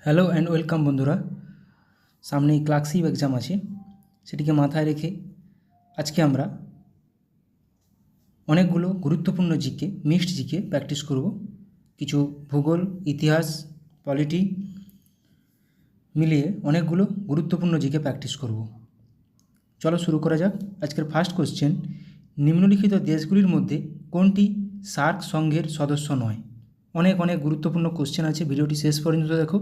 Hello and welcome বন্ধুরা। সামনেই clerkship exam আছে, সেটিকে মাথায় রেখে আজকে আমরা অনেকগুলো গুরুত্বপূর্ণ জিকে, মিক্সড জিকে প্র্যাকটিস করব। কিছু ভূগোল, ইতিহাস, পলিটি মিলিয়ে অনেকগুলো গুরুত্বপূর্ণ জিকে প্র্যাকটিস করব। চলো শুরু করা যাক। আজকের ফার্স্ট কোশ্চেন, নিম্নলিখিত দেশগুলির মধ্যে কোনটি সার্ক সংঘের সদস্য নয়? অনেক গুরুত্বপূর্ণ কোশ্চেন আছে, ভিডিওটি শেষ পর্যন্ত দেখো,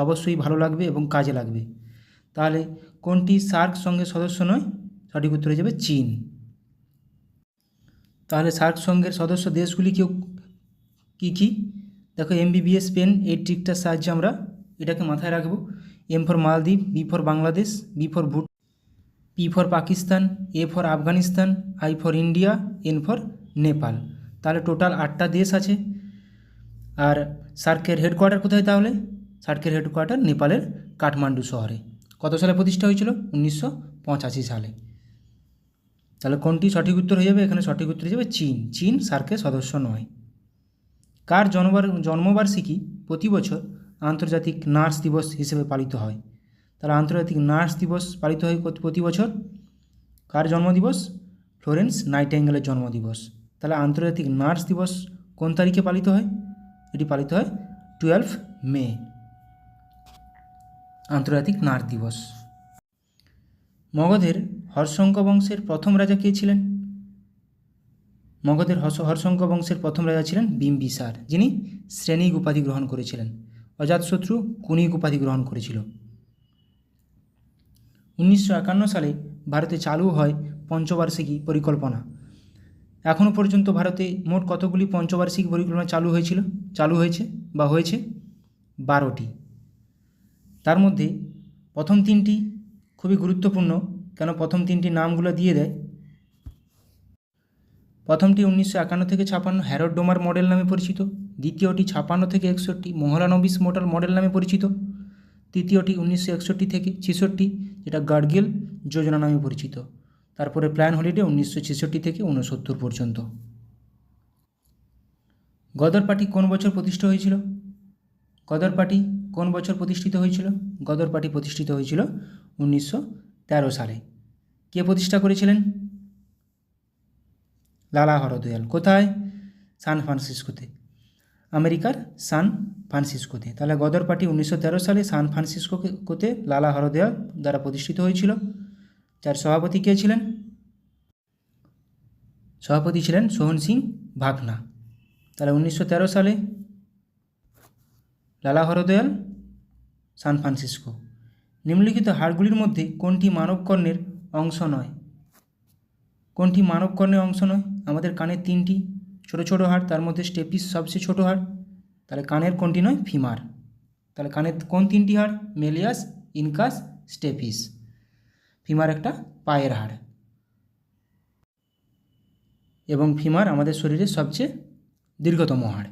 অবশ্যই ভালো লাগবে এবং কাজে লাগবে। তাহলে কোনটি সার্ক সংঘের সদস্য নয়? সঠিক উত্তর হয়ে যাবে চীন। তাহলে সার্ক সংঘের সদস্য দেশগুলি কী কী দেখো, MBBS পেন এই ট্রিকটার সাহায্যে আমরা এটাকে মাথায় রাখবো। M ফর মালদ্বীপ, B for Bangladesh, B for Bhutan, P for Pakistan, A for Afghanistan, I for India, N for Nepal. তাহলে টোটাল 8টা দেশ আছে। আর সার্কের হেডকোয়ার্টার কোথায়? তাহলে সার্কের হেডকোয়ার্টার নেপালের কাঠমান্ডু শহরে। কত সালে প্রতিষ্ঠা হয়েছিল? 1985 সালে। তাহলে কোনটি সঠিক উত্তর হয়ে যাবে? এখানে সঠিক উত্তর হয়ে যাবে চীন। চীন সার্কের সদস্য নয়। কার জন্মবার্ষিকী প্রতি বছর আন্তর্জাতিক নার্স দিবস হিসেবে পালিত হয়? তাহলে আন্তর্জাতিক নার্স দিবস পালিত হয় প্রতি বছর। কার জন্মদিবস? ফ্লোরেন্স নাইটিঙ্গেলের জন্মদিবস। তাহলে আন্তর্জাতিক নার্স দিবস কোন তারিখে পালিত হয়? এটি পালিত হয় 12 মে, আন্তর্জাতিক নার্স দিবস। মগধের হর্ষঙ্ক বংশের প্রথম রাজা কে ছিলেন? মগধের হর্ষঙ্ক বংশের প্রথম রাজা ছিলেন বিম্বিসার, যিনি শ্রেণিক উপাধি গ্রহণ করেছিলেন। অজাতশত্রু কুনিক উপাধি গ্রহণ করেছিল। 1951 সালে ভারতে চালু হয় পঞ্চবার্ষিকী পরিকল্পনা। এখনও পর্যন্ত ভারতে মোট কতগুলি পঞ্চবার্ষিকী পরিকল্পনা হয়েছে 12টি। তার মধ্যে প্রথম 3টি খুবই গুরুত্বপূর্ণ, কেন প্রথম 3টির নামগুলো দিয়ে দেয়। প্রথমটি 1951 থেকে 56 হ্যারড ডোমার মডেল নামে পরিচিত। দ্বিতীয়টি 56 থেকে 61 মহলানবিস মডেল নামে পরিচিত। তৃতীয়টি 1961 থেকে 66, যেটা গাডগিল যোজনা নামে পরিচিত। তারপরে প্ল্যান হলিডে 1966 থেকে 69 পর্যন্ত। গদর পার্টি কোন বছর প্রতিষ্ঠিত হয়েছিল? গদর পার্টি কোন বছর প্রতিষ্ঠিত হয়েছিল? গদর পার্টি প্রতিষ্ঠিত হয়েছিল 1913 সালে। কে প্রতিষ্ঠা করেছিলেন? লালা হরদয়াল। কোথায়? সান ফ্রান্সিসকোতে, আমেরিকার সান ফ্রান্সিসকোতে। তাহলে গদর পার্টি 1913 সালে সান ফ্রান্সিসকোতে লালা হরদয়াল দ্বারা প্রতিষ্ঠিত হয়েছিল। যার সভাপতি কে ছিলেন? সভাপতি ছিলেন সোহন সিং ভাকনা। তাহলে 1913 সালে লালা হরদয়াল, সান ফ্রান্সিসকো। নিম্নলিখিত হাড়গুলির মধ্যে কোনটি মানবকর্ণের অংশ নয়? কোনটি মানবকর্ণের অংশ নয়? আমাদের কানের 3টি ছোটো ছোটো হাড়, তার মধ্যে স্টেপিস সবচেয়ে ছোটো হাড়। তাহলে কানের কোনটি নয়? ফিমার। তাহলে কানের কোন 3টি হাড়? Malleus, incus, stapes. ফিমার একটা পায়ের হাড়, এবং ফিমার আমাদের শরীরের সবচেয়ে দীর্ঘতম হাড়।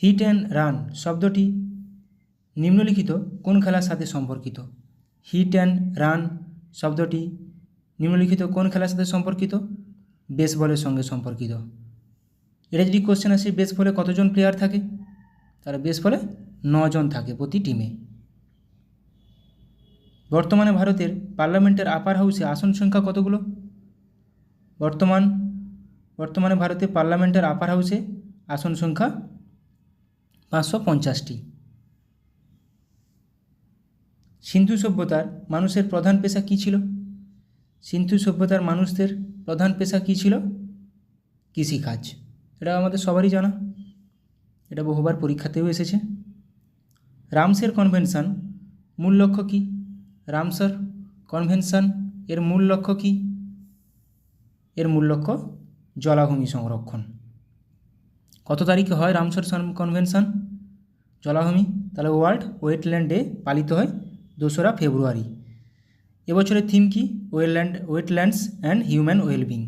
হিট অ্যান্ড রান শব্দটি নিম্নলিখিত কোন খেলার সাথে সম্পর্কিত? হিট অ্যান্ড রান শব্দটি নিম্নলিখিত কোন খেলার সাথে সম্পর্কিত? বেসবলের সঙ্গে সম্পর্কিত। এটা যদি কোশ্চেন আসে, বেসবলে কতজন প্লেয়ার থাকে? তাহলে বেসবলে 9 জন থাকে প্রতি টিমে। বর্তমানে ভারতের পার্লামেন্টের আপার হাউসে আসন সংখ্যা কতগুলো? বর্তমানে ভারতের পার্লামেন্টের আপার হাউসে আসন সংখ্যা 550টি। সিন্ধু সভ্যতার মানুষের প্রধান পেশা কী ছিল? সিন্ধু সভ্যতার মানুষদের প্রধান পেশা কী ছিল? কৃষিকাজ। এটা আমাদের সবারই জানা, এটা বহুবার পরীক্ষাতেও এসেছে। রামসের কনভেনশন মূল লক্ষ্য কী? রামসার কনভেনশন এর মূল লক্ষ্য কী? এর মূল লক্ষ্য জলাভূমি সংরক্ষণ। কত তারিখে হয় রামসার কনভেনশন? জলাভূমি। তাহলে ওয়ার্ল্ড ওয়েটল্যান্ড ডে পালিত হয় 2রা ফেব্রুয়ারি। এবছরের থিম কি? Wetlands and human wellbeing.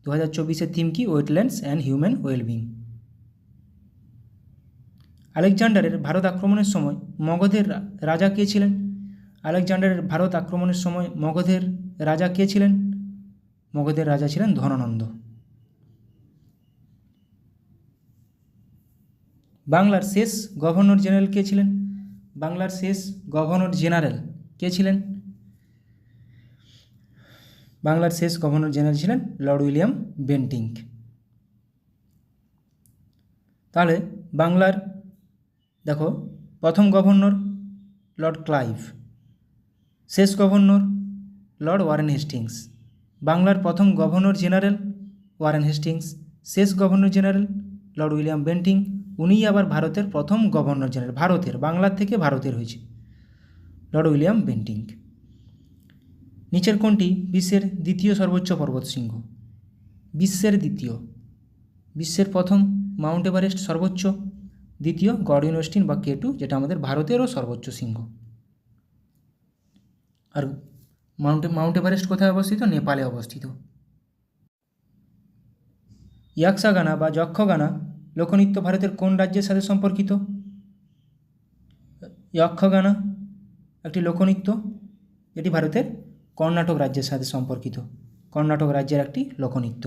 2024-এর থিম কি? Wetlands and human wellbeing. আলেকজান্ডারের ভারত আক্রমণের সময় মগধের রাজা কে ছিলেন? আলেকজান্ডারের ভারত আক্রমণের সময় মগধের রাজা কে ছিলেন? মগধের রাজা ছিলেন ধননন্দ। বাংলার শেষ গভর্নর জেনারেল কে ছিলেন? বাংলার শেষ গভর্নর জেনারেল কে ছিলেন? বাংলার শেষ গভর্নর জেনারেল ছিলেন লর্ড উইলিয়াম বেন্টিঙ্ক। তাহলে বাংলার দেখো প্রথম গভর্নর লর্ড ক্লাইভ, শেষ গভর্নর লর্ড ওয়ারেন হেস্টিংস। বাংলার প্রথম গভর্নর জেনারেল ওয়ারেন হেস্টিংস, শেষ governor general Lord William Bentinck. উনিই আবার ভারতের প্রথম গভর্নর জেনারেল, ভারতের, বাংলার থেকে ভারতের হয়েছে, লর্ড উইলিয়াম বেন্টিং। নিচের কোনটি বিশ্বের দ্বিতীয় সর্বোচ্চ পর্বতশৃঙ্গ? বিশ্বের প্রথম মাউন্ট এভারেস্ট সর্বোচ্চ, দ্বিতীয় গর্ডন অস্টিন বা K2 যেটা আমাদের ভারতেরও সর্বোচ্চ শৃঙ্গ। আর মাউন্ট এভারেস্ট কোথায় অবস্থিত? নেপালে অবস্থিত। ইয়াক্ষাগানা বা যক্ষগানা লোকনৃত্য ভারতের কোন রাজ্যের সাথে সম্পর্কিত? যক্ষগানা একটি লোকনৃত্য, এটি ভারতের কর্ণাটক রাজ্যের সাথে সম্পর্কিত, কর্ণাটক রাজ্যের একটি লোকনৃত্য।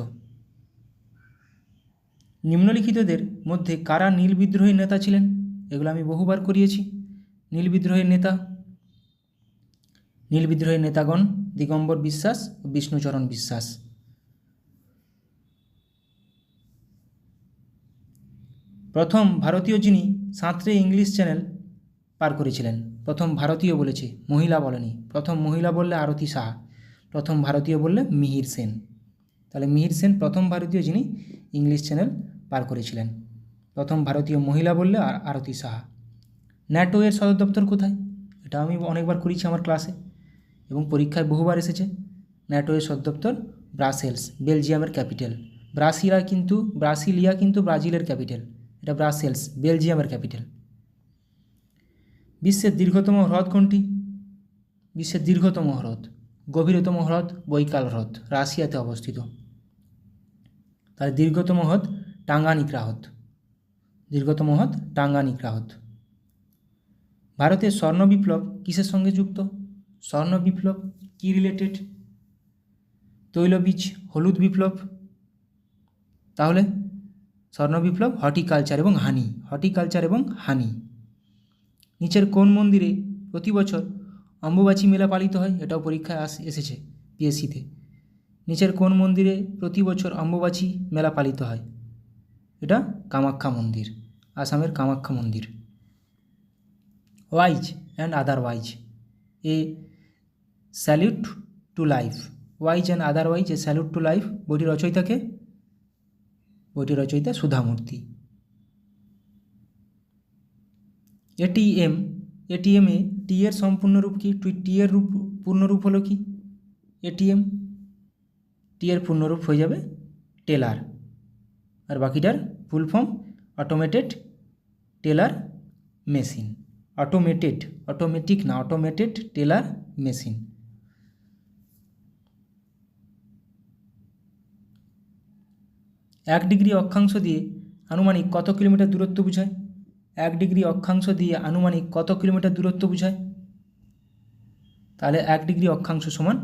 নিম্নলিখিতদের মধ্যে কারা নীল বিদ্রোহীর নেতা ছিলেন? এগুলো আমি বহুবার করিয়েছি। নীল বিদ্রোহীর নেতাগণ দিগম্বর বিশ্বাস ও বিষ্ণুচরণ বিশ্বাস। প্রথম ভারতীয় যিনি সাঁতরে ইংলিশ চ্যানেল পার করেছিলেন, প্রথম ভারতীয় বলেছে, মহিলা বলেনি। প্রথম মহিলা বললে আরতি সাহা, প্রথম ভারতীয় বললে মিহির সেন। তাহলে মিহির সেন প্রথম ভারতীয় যিনি ইংলিশ চ্যানেল পার করেছিলেন। প্রথম ভারতীয় মহিলা বললে আরতি সাহা। ন্যাটো এর সদর দপ্তর কোথায়? এটা আমি অনেকবার করেছি আমার ক্লাসে এবং পরীক্ষায় বহুবার এসেছে। ন্যাটো এর সদর দপ্তর ব্রাসেলস, বেলজিয়ামের ক্যাপিটাল। ব্রাসিলিয়া কিন্তু ব্রাজিলের ক্যাপিটাল, এটা ব্রাসেলস, বেলজিয়ামের ক্যাপিটাল। বিশ্বের দীর্ঘতম হ্রদ কোনটি? বিশ্বের দীর্ঘতম হ্রদ, গভীরতম হ্রদ বৈকাল হ্রদ, রাশিয়াতে অবস্থিত। তাহলে দীর্ঘতম হ্রদ টাঙ্গানিকা হ্রদ, দীর্ঘতম হ্রদ টাঙ্গানিকা হ্রদ। ভারতের স্বর্ণ বিপ্লব কিসের সঙ্গে যুক্ত? স্বর্ণ বিপ্লব কি রিলেটেড? তৈলবীজ, হলুদ বিপ্লব। তাহলে স্বর্ণ বিপ্লব হর্টিকালচার এবং হানি। নিচের কোন মন্দিরে প্রতি বছর অম্বুবাচী মেলা পালিত হয়? এটাও পরীক্ষায় এসেছে পিএসসিতে। নিচের কোন মন্দিরে প্রতি বছর অম্বুবাচী মেলা পালিত হয়? এটা কামাখ্যা মন্দির, আসামের কামাখ্যা মন্দির। Wise and otherwise A salute to life, wise and otherwise A salute to life বইটির রচয়িতাকে? বইটির রচয়িতা সুধামূর্তি। এটিএমে টি এর সম্পূর্ণ রূপ কি? টি এর পূর্ণরূপ হলো কি? এটিএম, টি এর পূর্ণরূপ হয়ে যাবে টেলার, আর বাকিটার full form automated teller machine. Automated teller machine. এক ডিগ্রি অক্ষাংশ দিয়ে আনুমানিক কত কিলোমিটার দূরত্ব বোঝায়? 1 ডিগ্রি অক্ষাংশ দিয়ে আনুমানিক কত কিলোমিটার দূরত্ব বোঝায়? তাহলে 1 ডিগ্রি অক্ষাংশ সমান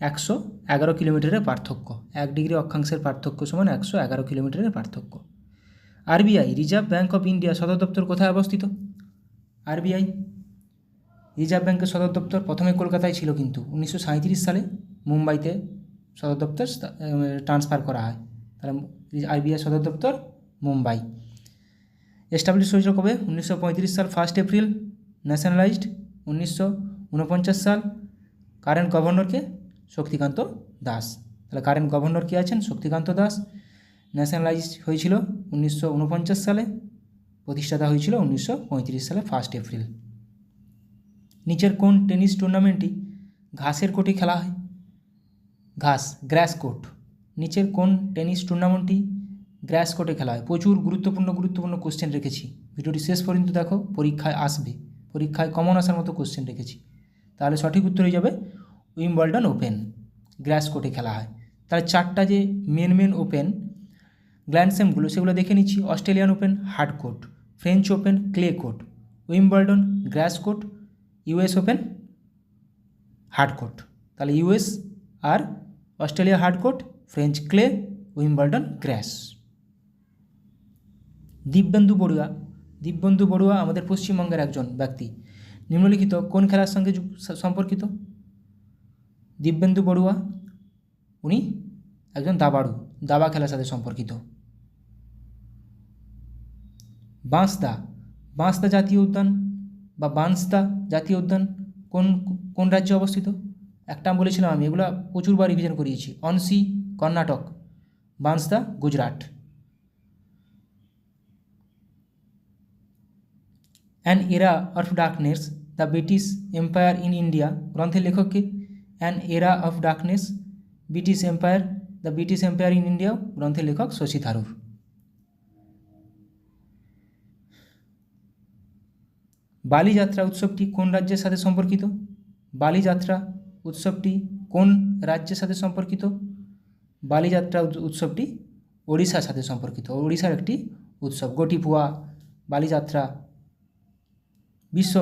111 কিলোমিটারের পার্থক্য। 1 ডিগ্রি অক্ষাংশের পার্থক্য সমান 111 কিলোমিটারের পার্থক্য। RBI, reserve bank of India সদর দপ্তর কোথায় অবস্থিত? আরবিআই রিজার্ভ ব্যাঙ্কের সদর দপ্তর প্রথমে কলকাতায় ছিল, কিন্তু 1937 সালে মুম্বাইতে সদর দপ্তর ট্রান্সফার করা হয়। তাহলে আরবিআই সদর দপ্তর মুম্বাই। এস্টাবলিশ হয়েছিল কবে? 1935 সাল 1 এপ্রিল। ন্যাশনালাইজড 1949 সাল। কারেন্ট গভর্নরকে? শক্তিকান্ত দাস। তাহলে কারেন্ট গভর্নর কে আছেন? শক্তিকান্ত দাস। ন্যাশনালাইজ হয়েছিল 1949 সালে, প্রতিষ্ঠাতা হয়েছিল 1935 সালে 1 এপ্রিল। নিচের কোন টেনিস টুর্নামেন্টটি ঘাসের কোর্টে খেলা হয়? গ্রাস কোর্ট। নিচের কোন টেনিস টুর্নামেন্টটি গ্রাস কোর্টে খেলা হয়? প্রচুর গুরুত্বপূর্ণ কোশ্চেন রেখেছি, ভিডিওটি শেষ পর্যন্ত দেখো, পরীক্ষায় আসবে, পরীক্ষায় কমন আসার মতো কোশ্চেন রেখেছি। তাহলে সঠিক উত্তর হয়ে যাবে উইম্বলডন ওপেন, গ্রাস কোর্টে খেলা হয়। তাহলে 4টা যে মেন ওপেন গ্র্যান্ড স্ল্যামগুলো সেগুলো দেখে নিচ্ছি। Australian Open hard court, French Open clay court, Wimbledon grass court, US Open hard court. তাহলে ইউএস আর Australia hard court, French clay, Wimbledon grass. Dibyendu Barua Dipbandhu Barua আমাদের পশ্চিমবঙ্গের একজন ব্যক্তি। নিম্নলিখিত কোন খেলার সঙ্গে সম্পর্কিত? দীপবন্ধু বড়ুয়া উনি একজন দাবাড়ু, দাবা খেলার সাথে সম্পর্কিত। বাঁশদা, বাঁশদা জাতীয় উদ্যান বা বাঁশদা জাতীয় উদ্যান কোন কোন রাজ্যে অবস্থিত? একটা বলেছিলাম আমি, এগুলো প্রচুরবার রিভিশন করিয়েছি। Anshi Karnataka, Bansda Gujarat. An era of darkness, the British Empire in India গ্রন্থের লেখককে? An era of darkness, British Empire, the British Empire in India গ্রন্থের লেখক শশী থারুর। বালিযাত্রা উৎসবটি কোন রাজ্যের সাথে সম্পর্কিত? বালিযাত্রা উৎসবটি কোন রাজ্যের সাথে সম্পর্কিত? বালিযাত্রা উৎসবটি ওড়িশার সাথে সম্পর্কিত, ওড়িশার একটি উৎসব। গোটিপুয়া, বালিযাত্রা। বিশ্ব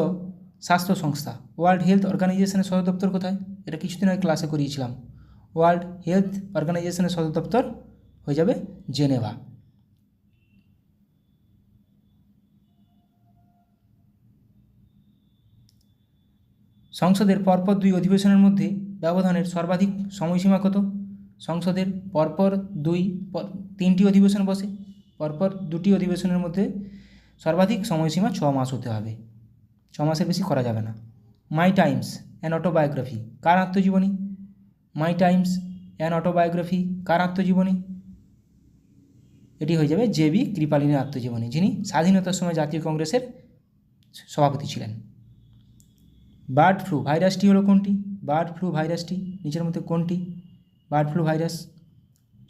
স্বাস্থ্য সংস্থা, ওয়ার্ল্ড হেলথ অর্গানাইজেশনের সদর দপ্তর কোথায়? এটা কিছুদিন আগে ক্লাসে করিয়েছিলাম। ওয়ার্ল্ড হেলথ অর্গানাইজেশনের সদর দপ্তর হয়ে যাবে জেনেভা। সংসদের পরপর 2 অধিবেশনের মধ্যে ব্যবধানের সর্বাধিক সময়সীমা কত? সংসদের পরপর 3টি অধিবেশন বসে, পরপর 2টি অধিবেশনের মধ্যে সর্বাধিক সময়সীমা 6 মাস হতে হবে, 6 মাসের বেশি করা যাবে না। মাই টাইমস অ্যান অটোবায়োগ্রাফি কার আত্মজীবনী? মাই টাইমস অ্যান অটোবায়োগ্রাফি কার আত্মজীবনী? এটি হয়ে যাবে জে.বি. কৃপালিনের আত্মজীবনী, যিনি স্বাধীনতার সময় জাতীয় কংগ্রেসের সভাপতি ছিলেন। বার্ড ফ্লু ভাইরাসটি হলো কোনটি? বার্ড ফ্লু ভাইরাসটি নিচের মধ্যে কোনটি? Bird flu virus,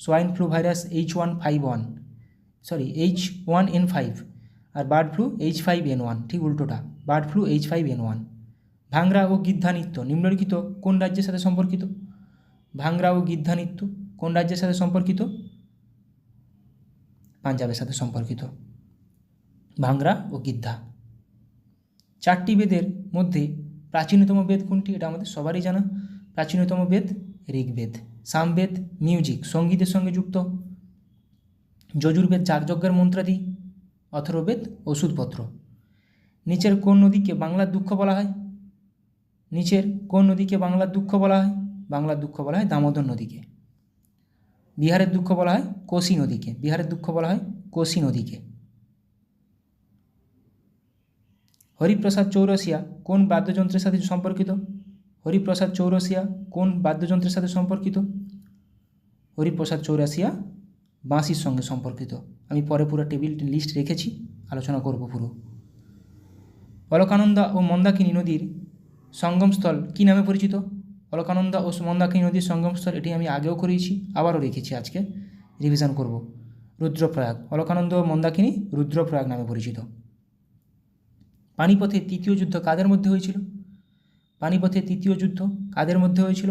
swine flu virus H1N5, আর বার্ড ফ্লু H5N1, ঠিক উল্টোটা, বার্ড ফ্লু H5N1। ভাংরা ও গিদ্ধা নৃত্য নিম্নলিখিত কোন রাজ্যের সাথে সম্পর্কিত? ভাংরা ও গিদ্ধা নৃত্য কোন রাজ্যের সাথে সম্পর্কিত? পাঞ্জাবের সাথে সম্পর্কিত, ভাংরা ও গিদ্ধা। 4টি বেদের মধ্যে প্রাচীনতম বেদ কোনটি? এটা আমাদের সবারই জানা। প্রাচীনতম বেদ ঋগ্বেদ। সামবেদ মিউজিক, সঙ্গীতের সঙ্গে যুক্ত। যজুর্বেদ যাগযজ্ঞের মন্ত্রাদি। অথর্ববেদ ওষুধপত্র। নিচের কোন নদীকে বাংলার দুঃখ বলা হয়? নিচের কোন নদীকে বাংলার দুঃখ বলা হয়? বাংলার দুঃখ বলা হয় দামোদর নদীকে। বিহারের দুঃখ বলা হয় কোশি নদীকে, বিহারের দুঃখ বলা হয় কোশি নদীকে। হরিপ্রসাদ চৌরসিয়া কোন বাদ্যযন্ত্রের সাথে সম্পর্কিত? হরিপ্রসাদ চৌরসিয়া কোন বাদ্যযন্ত্রের সাথে সম্পর্কিত? হরিপ্রসাদ চৌরাসিয়া বাঁশির সঙ্গে সম্পর্কিত। আমি পরে পুরো টেবিল লিস্ট রেখেছি, আলোচনা করব পুরো। অলকানন্দা ও মন্দাকিনী নদীর সঙ্গমস্থল কী নামে পরিচিত? অলকানন্দা ও মন্দাকিনী নদীর সঙ্গমস্থল, এটি আমি আগেও করিয়েছি, আবারও রেখেছি, আজকে রিভিশন করব। রুদ্রপ্রয়াগ, অলকানন্দ ও মন্দাকিনী রুদ্রপ্রয়াগ নামে পরিচিত। পানিপথের তৃতীয় যুদ্ধ কাদের মধ্যে হয়েছিল? পানিপথের তৃতীয় যুদ্ধ কাদের মধ্যে হয়েছিল?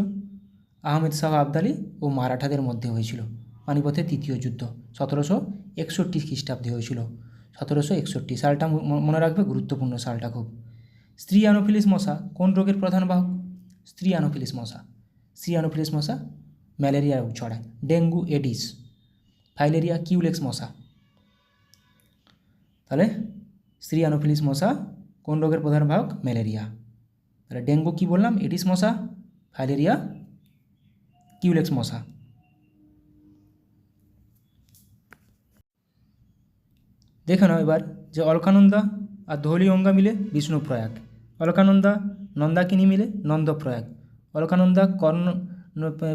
আহমেদ শাহ আবদালি ও মারাঠাদের মধ্যে হয়েছিল। পানিপথের তৃতীয় যুদ্ধ 1761 খ্রিস্টাব্দে হয়েছিল। 1761 সালটা মনে রাখবে, গুরুত্বপূর্ণ সালটা খুব। স্ত্রী অ্যানোফিলিস মশা কোন রোগের প্রধান বাহক? স্ত্রী অ্যানোফিলিস মশা, স্ত্রী অ্যানোফিলিস মশা ম্যালেরিয়া রোগ ছড়ায়। ডেঙ্গু এডিস, ফাইলেরিয়া কিউলেক্স মশা। তাহলে স্ত্রী অ্যানোফিলিস মশা কোন রোগের প্রধান বাহক? ম্যালেরিয়া। তাহলে ডেঙ্গু কী বললাম? এডিস মশা, ফাইলেরিয়া কিউলেক্স মশা। দেখে নাও এবার যে অলকানন্দা আর ধৌলিগঙ্গা মিলে বিষ্ণুপ্রয়াগ, অলকানন্দা নন্দাকিনী মিলে নন্দপ্রয়াগ, অলকানন্দা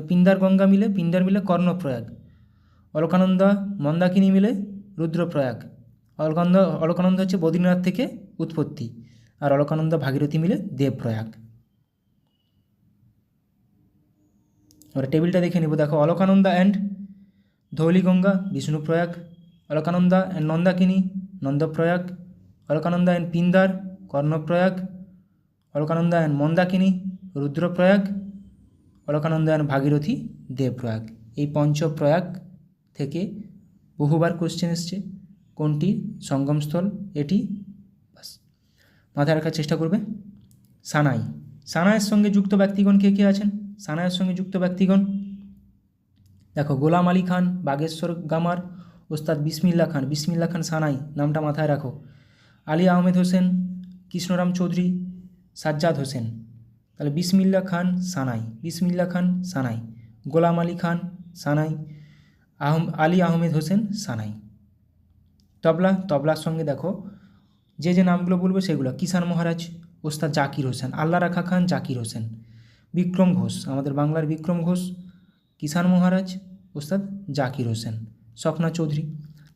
পিন্দার গঙ্গা মিলে পিন্দার মিলে কর্ণপ্রয়াগ, অলকানন্দা মন্দাকিনী মিলে রুদ্রপ্রয়াগ, অলকানন্দা হচ্ছে বদ্রীনাথ থেকে উৎপত্তি, আর অলকানন্দা ভাগীরথী মিলে দেবপ্রয়াগ। এবার টেবিলটা দেখে নেব। দেখো, Alaknanda and Dhauliganga Vishnuprayag, Alaknanda and Nandakini Nandprayag, Alaknanda and Pindar Karnaprayag, Alaknanda and Mandakini Rudraprayag, Alaknanda and Bhagirathi Devprayag. এই পঞ্চপ্রয়াগ থেকে বহুবার কোশ্চেন এসছে। কোনটি সঙ্গমস্থল? এটি বাস মাথায় রাখার চেষ্টা করবে। সানাই, সানাইয়ের সঙ্গে যুক্ত ব্যক্তিগণ কে কে আছেন? সানাইয়ের সঙ্গে যুক্ত ব্যক্তিগণ দেখো, গোলাম আলী খান, বাগেশ্বর গামার, ওস্তাদ বিসমিল্লা খান। বিসমিল্লা খান সানাই নামটা মাথায় রাখো। আলী আহমেদ হোসেন, কৃষ্ণরাম চৌধুরী, সাজ্জাদ হোসেন। তাহলে বিসমিল্লা খান সানাই, বিসমিল্লা খান সানাই, গোলাম আলী খান সানাই, আলী আহমেদ হোসেন সানাই। তবলা, তবলার সঙ্গে দেখো যে যে নামগুলো বলবো সেগুলো: কিষাণ মহারাজ ওস্তাদ জাকির হোসেন, আল্লাহ রাখা খান জাকির হোসেন, বিক্রম ঘোষ আমাদের বাংলার বিক্রম ঘোষ, কিষাণ মহারাজ ওস্তাদ জাকির হোসেন, স্বপ্না চৌধুরী।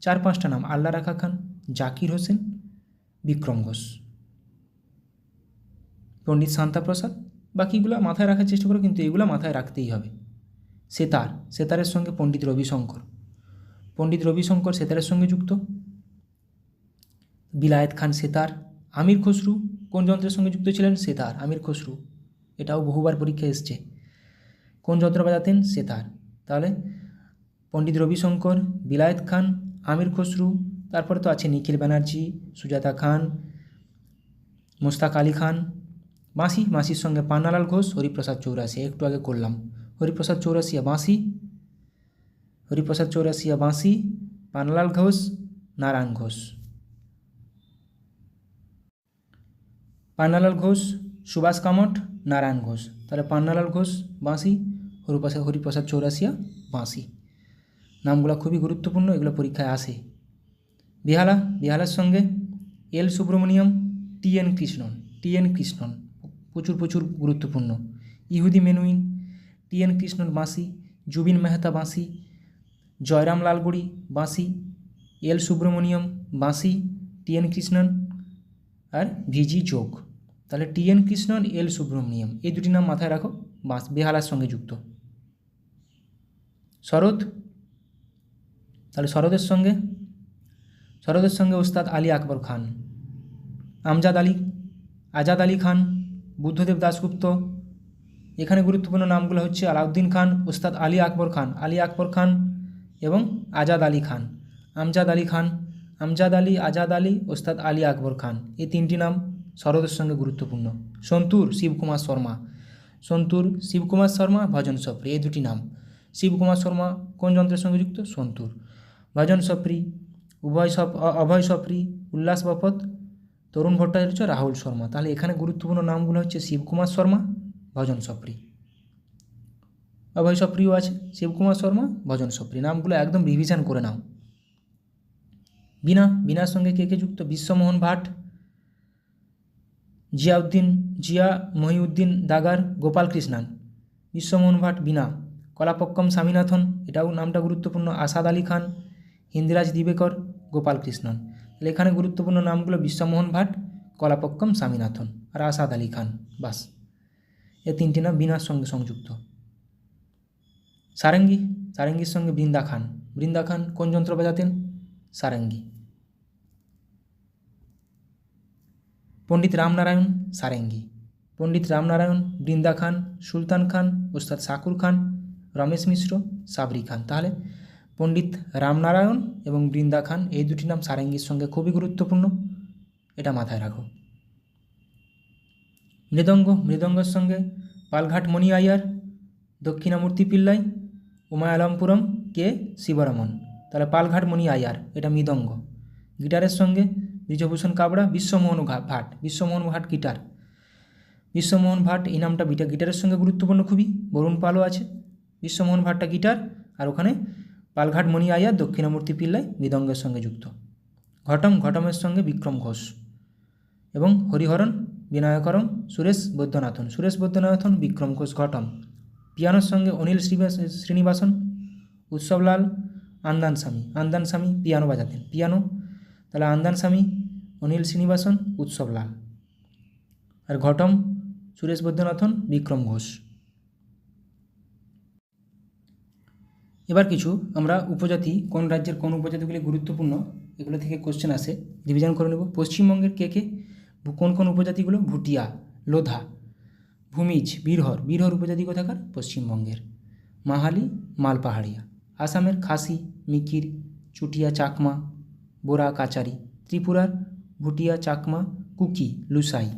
4-5টা নাম: আল্লাহ রাখা খান, জাকির হোসেন, বিক্রম ঘোষ, পণ্ডিত শান্তাপ্রসাদ। বাকিগুলো মাথায় রাখার চেষ্টা করো, কিন্তু এগুলো মাথায় রাখতেই হবে। সেতার, সেতারের সঙ্গে পণ্ডিত রবিশঙ্কর, পণ্ডিত রবিশঙ্কর সেতারের সঙ্গে যুক্ত। বিলায়েত খান সেতার। আমির খসরু কোন যন্ত্রের সঙ্গে যুক্ত ছিলেন? সেতার। আমির খসরু, এটাও বহুবার পরীক্ষায় এসছে। কোন যন্ত্র বাজাতেন? সেতার। তাহলে পণ্ডিত রবিশঙ্কর, বিলায়েত খান, আমির খসরু, তারপরে তো আছে নিখিল ব্যানার্জি, সুজাতা খান, মোস্তাক আলী খান। বাঁশি, বাঁশির সঙ্গে পান্নালাল ঘোষ, হরিপ্রসাদ চৌরাসিয়া, একটু আগে করলাম। হরিপ্রসাদ চৌরাসিয়া বাঁশি, হরিপ্রসাদ চৌরাসিয়া বাঁশি, পান্নালাল ঘোষ, নারায়ণ ঘোষ। পান্নালাল ঘোষ, সুভাষ কামট, নারায়ণ ঘোষ। তাহলে পান্নালাল ঘোষ বাঁশি, হরিপ্রসাদ চৌরাসিয়া বাঁশি। নামগুলো খুবই গুরুত্বপূর্ণ, এগুলো পরীক্ষায় আসে। বেহালা, বেহালার সঙ্গে এল সুব্রমণিয়াম, টি.এন. কৃষ্ণন, টি.এন. কৃষ্ণন প্রচুর গুরুত্বপূর্ণ। ইহুদি মেনুইন, টি.এন. কৃষ্ণন বাঁশি, জুবিন মেহতা বাঁশি, জয়রাম লালগুড়ি বাঁশি, এল সুব্রমণিয়াম বাঁশি, টি.এন. কৃষ্ণন আর ভিজি যোগ। তাহলে টি.এন. কৃষ্ণন, এল সুব্রমণিয়াম, এই দুটি নাম মাথায় রাখো, বেহালার সঙ্গে যুক্ত। শরৎ, তাহলে শরদের সঙ্গে ওস্তাদ আলী আকবর খান, আজাদ আলী খান, বুদ্ধদেব দাশগুপ্ত। এখানে গুরুত্বপূর্ণ নামগুলো হচ্ছে আলাউদ্দিন খান, ওস্তাদ আলী আকবর খান এবং আজাদ আলী খান। আমজাদ আলী, আজাদ আলী, ওস্তাদ আলী আকবর খান, এই 3টি নাম শরদের সঙ্গে গুরুত্বপূর্ণ। সন্তুর, শিবকুমার শর্মা, ভজন সপ্রি, এই দুটি নাম। শিবকুমার শর্মা কোন যন্ত্রের সঙ্গে যুক্ত? সন্তুর। ভজন সপ্রি, অভয় সপ্রি, উল্লাস বপত, তরুণ ভট্টাচার্য, রাহুল শর্মা। তাহলে এখানে গুরুত্বপূর্ণ নামগুলো হচ্ছে শিবকুমার শর্মা, ভজন সপ্রি, অভয় সপ্রিও আছে। শিবকুমার শর্মা, ভজন সপ্রি, নামগুলো একদম রিভিশন করে নাও। বীণার সঙ্গে কে কে যুক্ত? বিশ্বমোহন ভাট, জিয়া মহিউদ্দিন দাগার, গোপাল কৃষ্ণান। বিশ্বমোহন ভাট বীণা। কলাপক্কম স্বামীনাথন, এটাও নামটা গুরুত্বপূর্ণ। আসাদ আলী খান, হিন্দিরাজ দিবেকর, গোপাল কৃষ্ণন। তাহলে এখানে গুরুত্বপূর্ণ নামগুলো বীশ্বমোহন ভাট, কলাপক্কম স্বামীনাথন আর আসাদ আলী খান, বাস। এই 3টি নাম বীণার সঙ্গে সংযুক্ত। সারেঙ্গির সঙ্গে বৃন্দা খান কোন যন্ত্র বাজাতেন? সারেঙ্গি। পণ্ডিত রামনারায়ণ সারেঙ্গি, বৃন্দা খান, সুলতান খান, ওস্তাদ শাকুর খান, রমেশ মিশ্র, সাবরি খান। তাহলে পণ্ডিত রামনারায়ণ এবং বৃন্দা খান, এই দুটি নাম সারেঙ্গির সঙ্গে খুবই গুরুত্বপূর্ণ, এটা মাথায় রাখো। মৃদঙ্গের সঙ্গে পালঘাট মণি আয়ার, দক্ষিণামূর্তি পিল্লাই, উমায়ালমপুরম কে শিবরামন। তাহলে পালঘাট মণি আয়ার, এটা মৃদঙ্গ। গিটারের সঙ্গে ব্রিজভূষণ কাবড়া, বিশ্বমোহন ভাট গিটার। বিশ্বমোহন ভাট এই নামটা গিটারের সঙ্গে গুরুত্বপূর্ণ খুবই। বরুণ পালও আছে। বিশ্বমোহন ভাটটা গিটার, আর ওখানে পালঘাট মণি আয়ার, দক্ষিণামূর্তি পিল্লাই মৃদঙ্গের সঙ্গে যুক্ত। ঘটমের সঙ্গে বিক্রম ঘোষ এবং হরিহরন বিনায়করম, সুরেশ বৈদ্যনাথন, বিক্রম ঘোষ ঘটম। পিয়ানোর সঙ্গে অনিল শ্রীনিবাসন, উৎসবলাল, আন্দান স্বামী পিয়ানো বাজাতেন, পিয়ানো। তাহলে আন্দান স্বামী, অনিল শ্রীনিবাসন, উৎসবলাল। আর ঘটম সুরেশ বৈদ্যনাথন, বিক্রম ঘোষ। এবার কিছু আমরা উপজাতি, কোন রাজ্যের কোন উপজাতিগুলি গুরুত্বপূর্ণ, এগুলো থেকে কোশ্চেন আসে, রিভিশন করে নেব। পশ্চিমবঙ্গের কে কোন উপজাতিগুলো? ভুটিয়া, লোধা, ভূমিজ, বীরহর উপজাতি কোথাকার? পশ্চিমবঙ্গের। মাহালি, মালপাহাড়িয়া। আসামের খাসি, মিকির, চুটিয়া, চাকমা, বোরা, কাচারি। ত্রিপুরার ভুটিয়া, চাকমা, কুকি, লুসাই।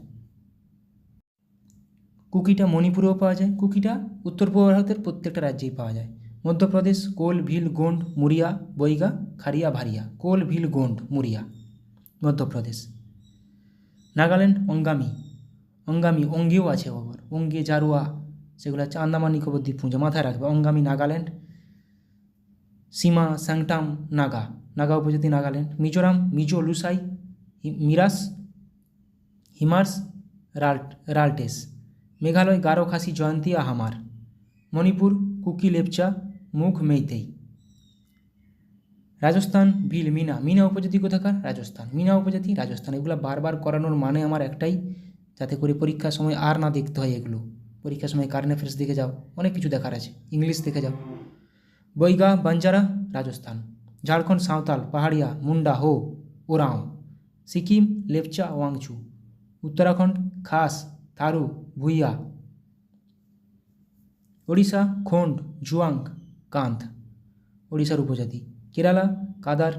কুকিটা মণিপুরেও পাওয়া যায়। কুকিটা উত্তর পূর্ব ভারতের প্রত্যেকটা রাজ্যেই পাওয়া যায়। মধ্যপ্রদেশ কোল, ভিল, গোন্ড, মুরিয়া, বৈগা, খারিয়া, ভারিয়া। কোল, ভিল, গোন্ড, মুরিয়া, মধ্যপ্রদেশ। নাগাল্যান্ড অঙ্গামি, অঙ্গামি অঙ্গেও আছে আবার, অঙ্গে জারোয়া, সেগুলো হচ্ছে আন্দামান নিকোবর দ্বীপপুঞ্জ, মাথায় রাখবে। অঙ্গামি নাগাল্যান্ড। সীমা স্যাংটাম নাগা, নাগা উপজাতি নাগাল্যান্ড। মিজোরাম মিজো লুসাই, মিরাস, হিমার্স, রাল্টেস। মেঘালয় গারো খাসি জয়ন্তী হামার। মণিপুর কুকি লেপচা মুখ মেইতেই। রাজস্থান ভিল মিনা, মিনা উপজাতি কোথাকার? রাজস্থান। মিনা উপজাতি রাজস্থান। এগুলো বারবার করানোর মানে আমার একটাই, যাতে করে পরীক্ষার সময় আর না দেখতে হয় এগুলো। পরীক্ষার সময় কারেন্ট অ্যাফেয়ার্স দেখে যাও, অনেক কিছু দেখার আছে, ইংলিশ দেখে যাও। বৈগা বাঞ্জারা রাজস্থান। ঝাড়খণ্ড সাঁওতাল পাহাড়িয়া মুন্ডা হো ওরাঁও। সিকিম লেপচা ওয়াংচু। উত্তরাখণ্ড খাস থারু ভুইয়া। ওড়িশা খোন্ড জুয়াং কান্ত, ওড়িশার উপজাতি। কেরালা কাদার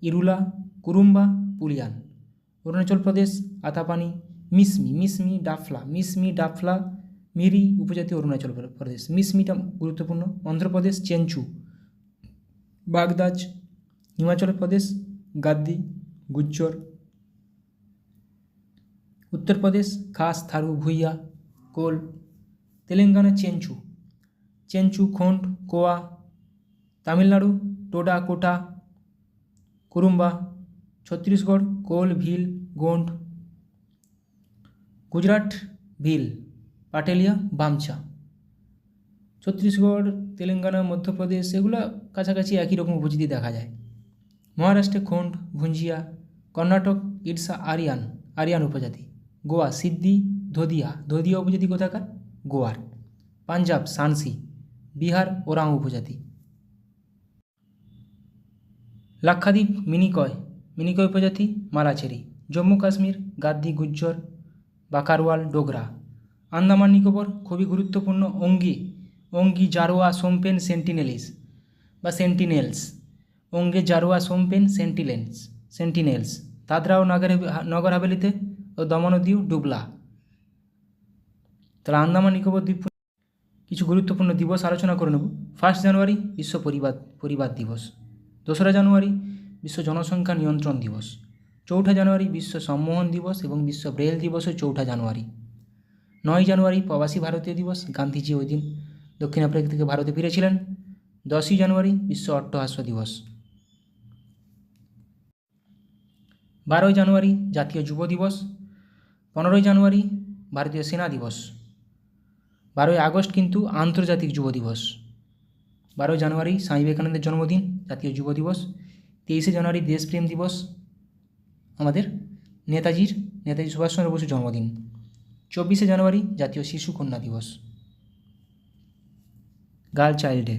ইরুলা কুরুম্বা পুলিয়ান। অরুণাচল প্রদেশ আতাপানি মিসমি, মিসমি ডাফলা, মিসমি ডাফলা মিরি উপজাতি অরুণাচল প্রদেশ, মিসমিটা গুরুত্বপূর্ণ। অন্ধ্রপ্রদেশ চেঞ্চু বাগদাজ। হিমাচল প্রদেশ গাদ্দি গুজ্জর। উত্তরপ্রদেশ খাস থারু ভুইয়া কোল। তেলেঙ্গানা চেঞ্চু, চেঞ্চু খোন্ড কোয়া। তামিলনাড়ু টোডা কোটা কুরুম্বা। ছত্তিশগড় কোল ভিল গোন্ড। গুজরাট ভিল পাটেলিয়া বামচা। ছত্তিশগড় তেলেঙ্গানা মধ্যপ্রদেশ এগুলো কাছাকাছি একই রকম উপজাতি দেখা যায়। মহারাষ্ট্রে খোন্ড ভুঞ্জিয়া। কর্ণাটক ইডসা আরিয়ান, আরিয়ান উপজাতি। গোয়া সিদ্ধি ধোদিয়া, ধোদিয়া উপজাতি কোথাকার? গোয়ার। পাঞ্জাব সানসি। বিহার ওরাং উপজাতি। লাক্ষাদ্বীপ মিনিকয়, মিনিকয় উপজাতি মালাচেরি। জম্মু কাশ্মীর গাদ্দি গুজ্জর বাকারওয়াল ডোগরা। আন্দামান নিকোবর খুবই গুরুত্বপূর্ণ অঙ্গি, অঙ্গি জারোয়া সোমপেন সেন্টিনেলিস বা সেন্টিনেলস। অঙ্গে জারোয়া সোমপেন সেন্টিনেলস। দাদরা ও নগর হাভেলিতে ও দমন ও দিউ ডুবলা। তাহলে আন্দামান নিকোবর দ্বীপ কিছু গুরুত্বপূর্ণ দিবস আলোচনা করে নেব। 1 জানুয়ারি বিশ্ব পরিবার দিবস। 2রা জানুয়ারি বিশ্ব জনসংখ্যা নিয়ন্ত্রণ দিবস। 4ঠা জানুয়ারি বিশ্ব সম্মোহন দিবস এবং বিশ্ব ব্রেল দিবসও 4ঠা জানুয়ারি। 9 জানুয়ারি প্রবাসী ভারতীয় দিবস, গান্ধীজি ওই দিন দক্ষিণ আফ্রিকা থেকে ভারতে ফিরেছিলেন। 10ই জানুয়ারি বিশ্ব অট্টহাস্য দিবস। 12ই জানুয়ারি জাতীয় যুব দিবস। 15ই জানুয়ারি ভারতীয় সেনা দিবস। 12ই আগস্ট কিন্তু আন্তর্জাতিক যুব দিবস। 12ই জানুয়ারি স্বামী বিবেকানন্দের জন্মদিন, জাতীয় যুব দিবস। 23শে জানুয়ারি দেশপ্রেম দিবস, আমাদের নেতাজি সুভাষচন্দ্র বসুর জন্মদিন। 24শে জানুয়ারি জাতীয় শিশু কন্যা দিবস, গার্ল চাইল্ড ডে।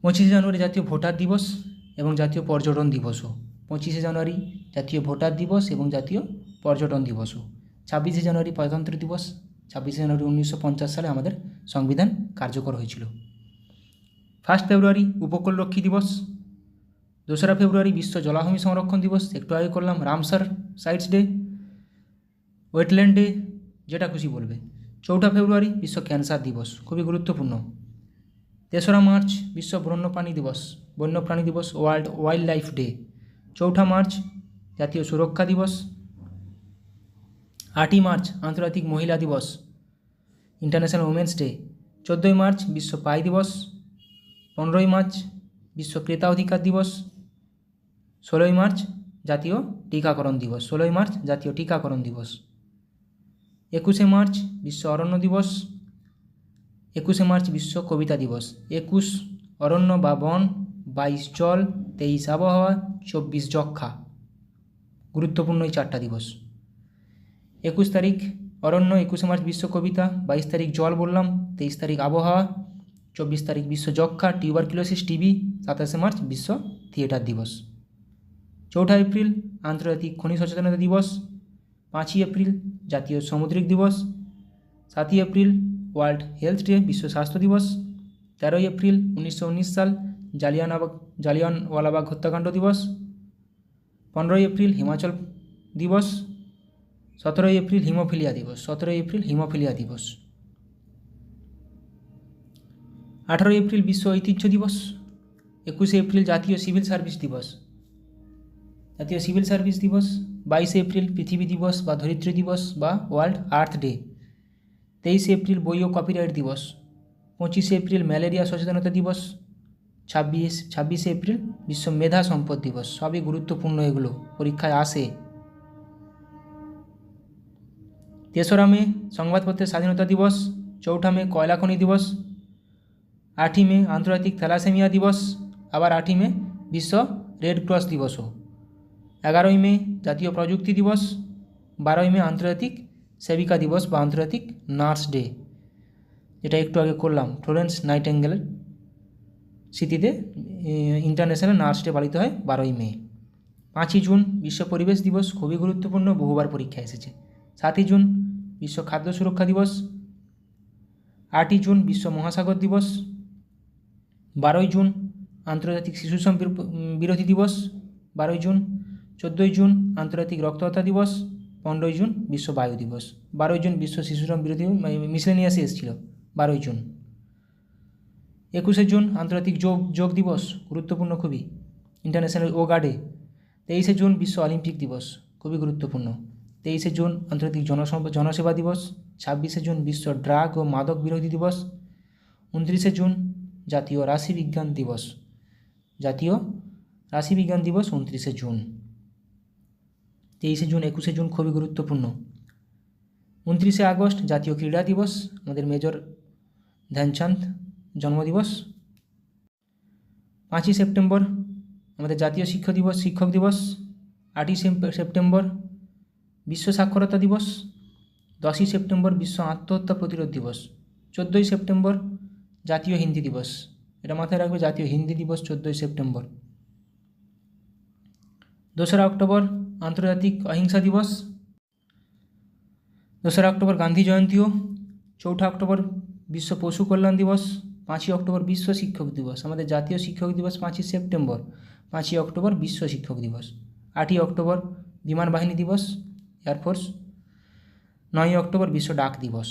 25শে জানুয়ারি জাতীয় ভোটার দিবস এবং জাতীয় পর্যটন দিবসও। 25শে জানুয়ারি জাতীয় ভোটার দিবস এবং জাতীয় পর্যটন দিবসও। 26শে জানুয়ারি প্রজাতন্ত্র দিবস। 26শে জানুয়ারি 1950 সালে আমাদের সংবিধান কার্যকর হয়েছিল। 1 ফেব্রুয়ারি উপকূলরক্ষী দিবস। 2রা ফেব্রুয়ারি বিশ্ব জলাভূমি সংরক্ষণ দিবস, একটু আগে করলাম। Ramsar sites day, wetland day, যেটা খুশি বলবে। 4ঠা ফেব্রুয়ারি বিশ্ব ক্যান্সার দিবস, খুবই গুরুত্বপূর্ণ। 3রা মার্চ বিশ্ব বন্যপ্রাণী দিবস, ওয়ার্ল্ড ওয়াইল্ড লাইফ ডে। 4ঠা মার্চ জাতীয় সুরক্ষা দিবস। 8ই মার্চ আন্তর্জাতিক মহিলা দিবস, ইন্টারন্যাশনাল উমেন্স ডে। 14ই মার্চ বিশ্ব পাই দিবস। 15ই মার্চ বিশ্ব ক্রেতা অধিকার দিবস। 16ই মার্চ জাতীয় টিকাকরণ দিবস, 16ই মার্চ জাতীয় টিকাকরণ দিবস। 21শে মার্চ বিশ্ব অরণ্য দিবস। 21শে মার্চ বিশ্ব কবিতা দিবস। 21 অরণ্য বা বন, 22 জল, 23 আবহাওয়া, 24 যক্ষা। গুরুত্বপূর্ণ এই 4টা দিবস। 21 তারিখ অরণ্য, 21শে মার্চ বিশ্ব কবিতা, 22 তারিখ জল বললাম, 23 তারিখ আবহাওয়া, 24 তারিখ বিশ্ব যক্ষা টিউবারকুলোসিস টিবি, 27শে মার্চ বিশ্ব থিয়েটার দিবস। 4ঠা এপ্রিল আন্তর্জাতিক খনি সচেতনতা দিবস। 5ই এপ্রিল জাতীয় সামুদ্রিক দিবস। 7ই এপ্রিল ওয়ার্ল্ড হেলথ ডে, বিশ্ব স্বাস্থ্য দিবস। 13ই এপ্রিল 1919 সাল জালিয়ানওয়ালাবাগ হত্যাকাণ্ড দিবস। 15ই এপ্রিল হিমাচল দিবস। 17ই এপ্রিল হিমোফিলিয়া দিবস, 17ই এপ্রিল হিমোফিলিয়া দিবস। 18ই এপ্রিল বিশ্ব ঐতিহ্য দিবস। 21শে এপ্রিল জাতীয় সিভিল সার্ভিস দিবস, জাতীয় সিভিল সার্ভিস দিবস। 22 এপ্রিল পৃথিবী দিবস বা ধরিত্রী দিবস বা ওয়ার্ল্ড আর্থ ডে। 23 এপ্রিল বই ও কপিরাইট দিবস। 25 এপ্রিল ম্যালেরিয়া সচেতনতা দিবস। 26 এপ্রিল বিশ্ব মেধা সম্পদ দিবস। সবই গুরুত্বপূর্ণ, এগুলো পরীক্ষায় আসে। 3রা মে সংবাদপত্রের স্বাধীনতা দিবস। 4ঠা মে কয়লা খনি দিবস। 8ই মে আন্তর্জাতিক থ্যালাসেমিয়া দিবস। আবার 8ই মে বিশ্ব রেড ক্রস দিবসও। 11ই মে জাতীয় প্রযুক্তি দিবস। 12ই মে আন্তর্জাতিক সেবিকা দিবস বা আন্তর্জাতিক নার্স ডে, যেটা একটু আগে করলাম। ফ্লোরেন্স নাইটেঙ্গেলের স্মৃতিতে ইন্টারন্যাশনাল নার্স ডে পালিত হয় 12ই মে। 5ই জুন বিশ্ব পরিবেশ দিবস, খুবই গুরুত্বপূর্ণ, বহুবার পরীক্ষা এসেছে। 7ই জুন বিশ্ব খাদ্য সুরক্ষা দিবস। 8ই জুন বিশ্ব মহাসাগর দিবস। 12ই জুন আন্তর্জাতিক শিশু শ্রম বিরোধী দিবস 12ই জুন। 14ই জুন আন্তর্জাতিক রক্তদাতা দিবস। 15ই জুন বিশ্ব বায়ু দিবস। 12ই জুন বিশ্ব শিশু শ্রম বিরোধী মিসলেনিয়াসে এসেছিল 12ই জুন। 21শে জুন আন্তর্জাতিক যোগ দিবস, গুরুত্বপূর্ণ খুবই, ইন্টারন্যাশনাল যোগা ডে। 23শে জুন বিশ্ব অলিম্পিক দিবস, খুবই গুরুত্বপূর্ণ। 23শে জুন আন্তর্জাতিক জনসেবা দিবস। 26শে জুন বিশ্ব ড্রাগ ও মাদক বিরোধী দিবস। 29শে জুন জাতীয় রাশিবিজ্ঞান দিবস। জাতীয় রাশিবিজ্ঞান দিবস 29শে জুন। 23শে জুন 21শে জুন খুবই গুরুত্বপূর্ণ। 29শে আগস্ট জাতীয় ক্রীড়া দিবস, আমাদের মেজর ধ্যানচাঁদ জন্মদিবস। 5ই সেপ্টেম্বর আমাদের জাতীয় শিক্ষক দিবস। 8ই সেপ্টেম্বর বিশ্ব সাক্ষরতা দিবস। 10ই সেপ্টেম্বর বিশ্ব আত্মহত্যা প্রতিরোধ দিবস। 14ই সেপ্টেম্বর জাতীয় হিন্দি দিবস, এটা মাথায় রাখবে, জাতীয় হিন্দি দিবস 14ই সেপ্টেম্বর। 2রা অক্টোবর আন্তর্জাতিক অহিংসা দিবস। 2রা অক্টোবর গান্ধী জয়ন্তীও। 4ঠা অক্টোবর বিশ্ব পশু কল্যাণ দিবস। 5ই অক্টোবর বিশ্ব শিক্ষক দিবস। আমাদের জাতীয় শিক্ষক দিবস 5ই সেপ্টেম্বর। 5ই অক্টোবর বিশ্ব শিক্ষক দিবস। 8ই অক্টোবর বিমান বাহিনী দিবস, এয়ারফোর্স। 9ই অক্টোবর বিশ্ব ডাক দিবস।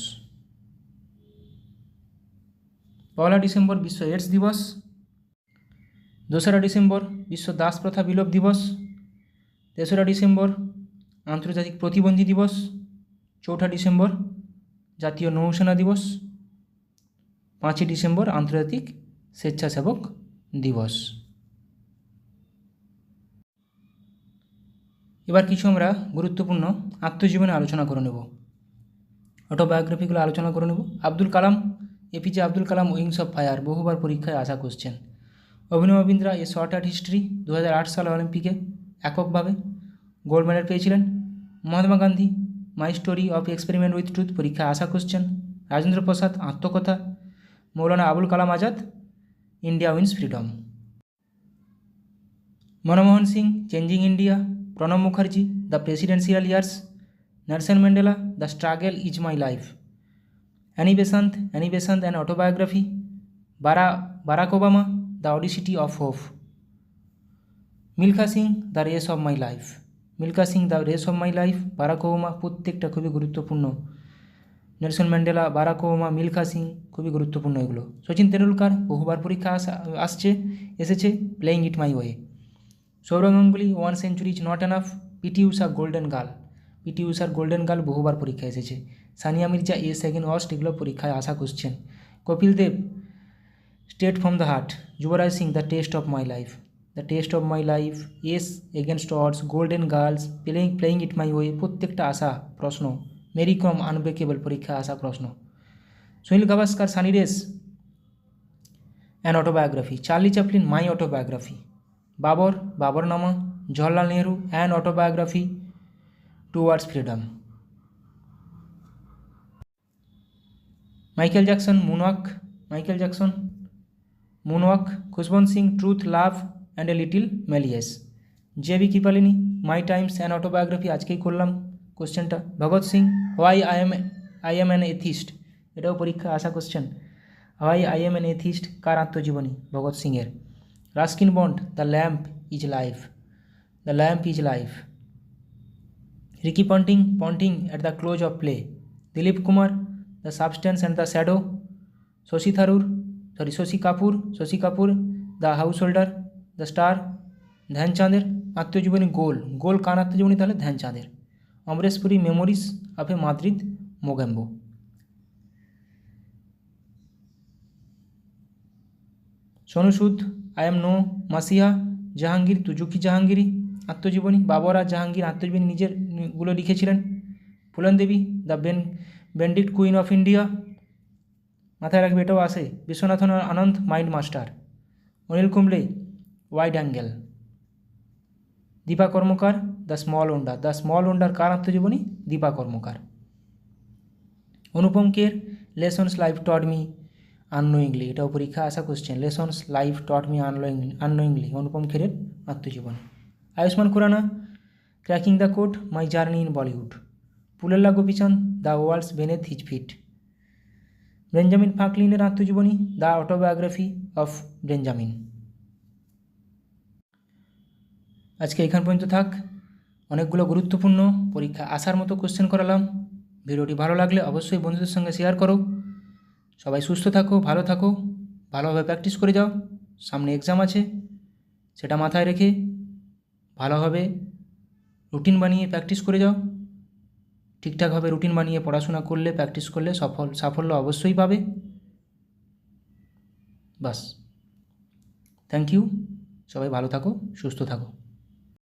1লা ডিসেম্বর বিশ্ব এডস দিবস। 2রা ডিসেম্বর বিশ্ব দাস প্রথা বিলোপ দিবস। 3রা ডিসেম্বর আন্তর্জাতিক প্রতিবন্ধী দিবস। 4ঠা ডিসেম্বর জাতীয় নৌসেনা দিবস। 5ই ডিসেম্বর আন্তর্জাতিক স্বেচ্ছাসেবক দিবস। এবার কিছু আমরা গুরুত্বপূর্ণ আত্মজীবনে আলোচনা করে নেব, অটোবায়োগ্রাফিগুলো আলোচনা করে নেব। Abdul Kalam, APJ Abdul Kalam, wings of fire, বহুবার পরীক্ষায় আসা question. Abhinav Bindra, a shot at history, 2008 সালে অলিম্পিকে এককভাবে গোল্ড মেডেল পেয়েছিলেন। Mahatma Gandhi, my story of experiment with truth, পরীক্ষায় আসা কোশ্চেন। রাজেন্দ্র প্রসাদ, আত্মকথা। Maulana Abul Kalam Azad, India wins freedom. Manmohan Singh, changing India. Pranab Mukherjee, the presidential years. Nelson Mandela, the struggle is my life. Annie Besant an autobiography. Barack Obama, the audacity of hope. Milkha Singh, the race of my life. Barack Obama, প্রত্যেকটা খুবই গুরুত্বপূর্ণ। Nelson Mandela, Barack Obama, Milkha Singh, খুবই গুরুত্বপূর্ণ এগুলো। সচিন তেন্ডুলকার, বহুবার পরীক্ষা এসেছে, playing it my way. Sourav Ganguly, 1 century is not enough. PT উষার গোল্ডেন গার্ল, বহুবার পরীক্ষা এসেছে। Sania Mirza, a second waste, এগুলো পরীক্ষায় আসা question. Kapil Dev, straight from the heart. Yuvraj Singh, the test of my life. Ace against odds, golden girls, playing it my way, প্রত্যেকটা আসা প্রশ্ন। মেরি কম, আনব্রেকেবল, পরীক্ষায় আসা প্রশ্ন। Sunil Gavaskar, sunny race, an autobiography. Charlie Chaplin, my autobiography. Baburnama. Jawaharlal Nehru, an autobiography towards freedom. Michael Jackson, moonwalk. Khushwant Singh, truth, love and a little malice. JB. Kripalani, my times, an autobiography, আজকেই করলাম কোশ্চেনটা। Bhagat Singh, why I am an atheist, এটাও পরীক্ষা আসা question. Why I am an atheist, কার আত্মজীবনী? ভগৎ সিংয়ের। Ruskin Bond, the lamp is life. Ricky Ponting at the close of play. Dilip Kumar, the substance and the shadow. Shashi Kapoor, the householder, the star. ধ্যানচাঁদের আত্মজীবনী goal, goal কার আত্মজীবনী তাহলে ধ্যানচাঁদের। Amrish Puri memories of a Madrid Mogambo. Sonu Sood I am no messiah Jahangir Tuzuki Jahangiri আত্মজীবনী। বাবর আর জাহাঙ্গীর আত্মজীবনী নিজের গুলো লিখেছিলেন। Phoolan Devi the বেন্ডিক্ট queen of India, মাথায় রাখবে এটাও আসে। Viswanathan Anand mind master. Anil Kumble wide angle. Dipa Karmakar the small wonder, the small wonder কার আত্মজীবনী? Dipa Karmakar. Anupam Kher lessons life taught me unknowingly, এটাও পরীক্ষা আসা question. Lessons life taught me unknowingly Anupam খেরের আত্মজীবনী। Ayushmann Khurrana cracking the code my journey in Bollywood. Pullela Gopichand the worlds beneath his feet. Benjamin ফ্রাঙ্কলিনের আত্মজীবনী the autobiography of Benjamin. আজকে এখান পর্যন্ত থাক। অনেকগুলো গুরুত্বপূর্ণ পরীক্ষা আসার মতো কোশ্চেন করালাম। ভিডিওটি ভালো লাগলে অবশ্যই বন্ধুদের সঙ্গে শেয়ার করো। সবাই সুস্থ থাকো, ভালো থাকো, ভালোভাবে প্র্যাকটিস করে যাও। সামনে এক্সাম আছে, সেটা মাথায় রেখে ভালোভাবে রুটিন বানিয়ে প্র্যাকটিস করে যাও। ঠিকঠাকভাবে রুটিন বানিয়ে পড়াশোনা করলে, প্র্যাকটিস করলে সাফল্য অবশ্যই পাবে। বাস, থ্যাংক ইউ। সবাই ভালো থাকো, সুস্থ থাকো।